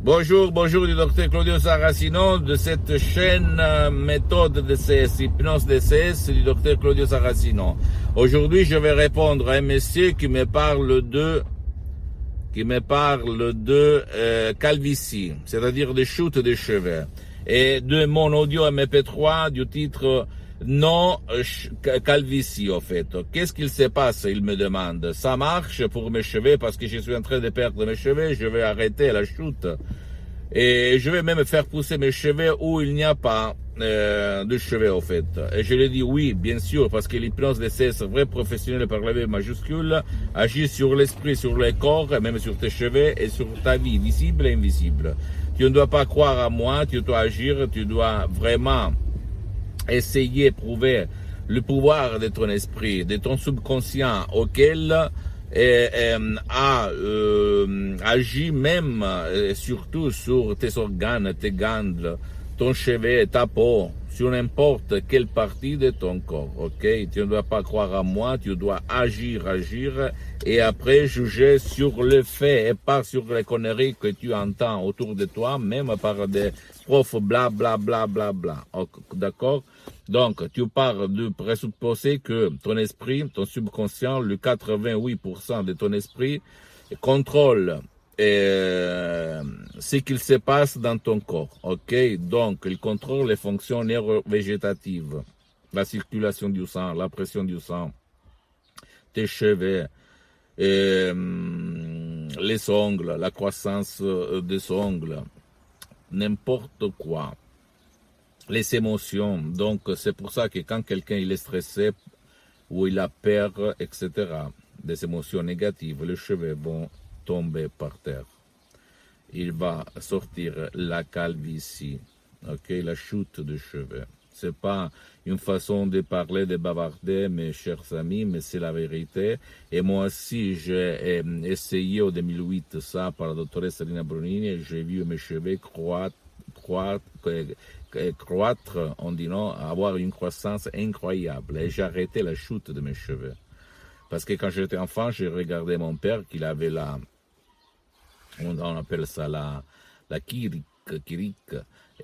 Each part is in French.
Bonjour, bonjour du docteur Claudio Saracino de cette chaîne méthode DCS, hypnose DCS du docteur Claudio Saracino. Aujourd'hui, je vais répondre à un monsieur qui me parle de calvitie, c'est-à-dire de chute de cheveux, et de mon audio MP3 du titre non calvitie en fait. Qu'est-ce qu'il se passe? Il me demande. Ça marche pour mes cheveux parce que je suis en train de perdre mes cheveux, je vais arrêter la chute. Et je vais même faire pousser mes cheveux où il n'y a pas de cheveux au fait. Et je lui dis oui, bien sûr, parce que l'hypnose DCS, vrai professionnel par la V majuscule, agit sur l'esprit, sur le corps, et même sur tes cheveux et sur ta vie, visible et invisible. Tu ne dois pas croire à moi, tu dois agir, tu dois vraiment essayer, prouver le pouvoir de ton esprit, de ton subconscient auquel agit même surtout sur tes organes, tes glandes, ton cheveu, ta peau, sur n'importe quelle partie de ton corps, ok? Tu ne dois pas croire à moi, tu dois agir, et après juger sur le fait et pas sur les conneries que tu entends autour de toi, même par des profs bla bla bla bla bla, d'accord? Donc, tu pars de présupposer que ton esprit, ton subconscient, le 88% de ton esprit contrôle ce qu'il se passe dans ton corps, ok? Donc, il contrôle les fonctions neurovégétatives, la circulation du sang, la pression du sang, tes cheveux, les ongles, la croissance des ongles, n'importe quoi, les émotions. Donc, c'est pour ça que quand quelqu'un il est stressé ou il a peur, etc., des émotions négatives, les cheveux vont tomber par terre. Il va sortir la calvitie, ok, la chute de cheveux. C'est pas une façon de parler, de bavarder, mes chers amis, mais c'est la vérité. Et moi aussi, j'ai essayé en 2008 ça par la doctoresse Lina Brunini et j'ai vu mes cheveux croître, on dit non, avoir une croissance incroyable. Et j'ai arrêté la chute de mes cheveux. Parce que quand j'étais enfant, j'ai regardé mon père qu'il avait on appelle ça la kirik.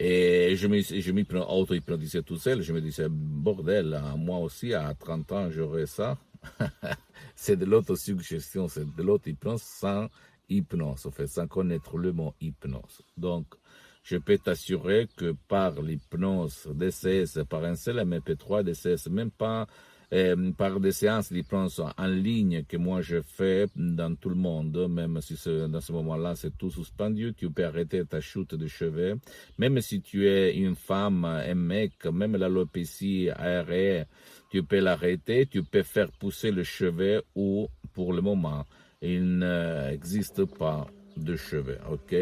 Et je m'y auto-hypnotisais tout seul. Je me disais, bordel, moi aussi, à 30 ans, j'aurais ça. C'est de l'autosuggestion, c'est de l'auto-hypnose sans hypnose, en fait, sans connaître le mot hypnose. Donc, je peux t'assurer que par l'hypnose DCS, par un seul MP3 DCS, même pas par des séances d'hypnose en ligne que moi je fais dans tout le monde, même si dans ce moment-là c'est tout suspendu, tu peux arrêter ta chute de cheveux, même si tu es une femme, un mec, même l'alopécie aérienne, tu peux l'arrêter, tu peux faire pousser le cheveu où pour le moment il n'existe pas de cheveux, ok?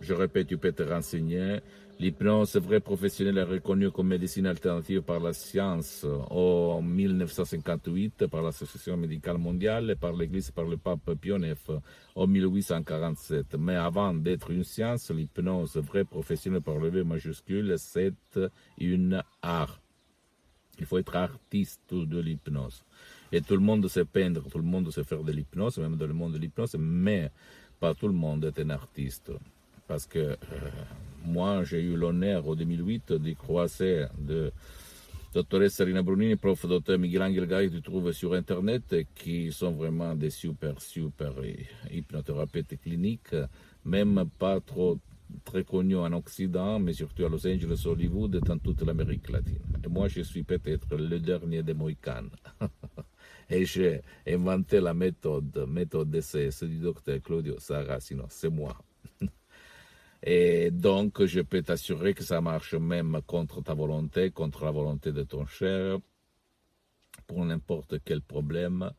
Je répète, tu peux te renseigner. L'hypnose vrai professionnelle est reconnue comme médecine alternative par la science en 1958 par l'Association médicale mondiale et par l'Église par le pape Pie IX en 1847. Mais avant d'être une science, l'hypnose vrai professionnelle par le V majuscule, c'est une art. Il faut être artiste de l'hypnose. Et tout le monde sait peindre, tout le monde sait faire de l'hypnose, même dans le monde de l'hypnose, mais pas tout le monde est un artiste. Parce que moi, j'ai eu l'honneur en 2008 de croiser de doctoresse Rina Brunini, prof docteur Miguel Angel Gay, tu trouves sur Internet, qui sont vraiment des super hypnothérapeutes cliniques, même pas trop très connus en Occident, mais surtout à Los Angeles, Hollywood et dans toute l'Amérique latine. Et moi, je suis peut-être le dernier des Mohicans. Et j'ai inventé la méthode DCS du docteur Claudio Saracino, c'est moi. Et donc, je peux t'assurer que ça marche même contre ta volonté, contre la volonté de ton cher, pour n'importe quel problème.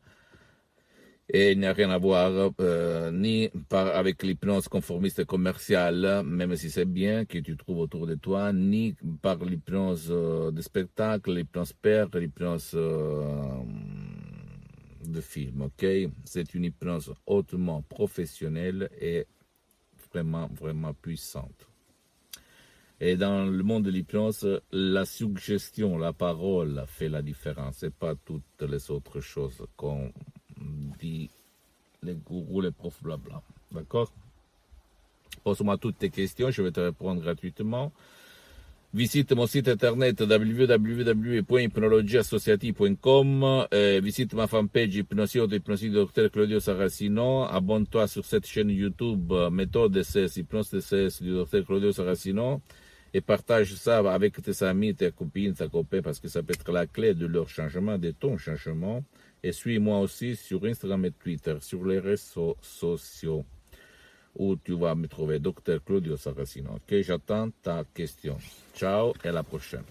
Et il n'y a rien à voir ni avec l'hypnose conformiste commerciale, même si c'est bien que tu trouves autour de toi, ni par l'hypnose de spectacle, l'hypnose père, l'hypnose de film, ok? C'est une hypnose hautement professionnelle et vraiment puissante. Et dans le monde de l'hypnose, la suggestion, la parole fait la différence et pas toutes les autres choses qu'on dit les gourous, les profs, blabla. D'accord? Pose-moi toutes tes questions, je vais te répondre gratuitement. Visite mon site internet www.hypnologieassociative.com, visite ma fanpage Hypnosie du Dr Claudio Saracino, abonne-toi sur cette chaîne YouTube Méthode DCS, Hypnose DCS du Dr Claudio Saracino et partage ça avec tes amis, tes copines, tes copains parce que ça peut être la clé de leur changement, de ton changement. Et suis-moi aussi sur Instagram et Twitter, sur les réseaux sociaux où tu vas me trouver Dr Claudio Saracino. Ok, j'attends ta question. Ciao et à la prochaine.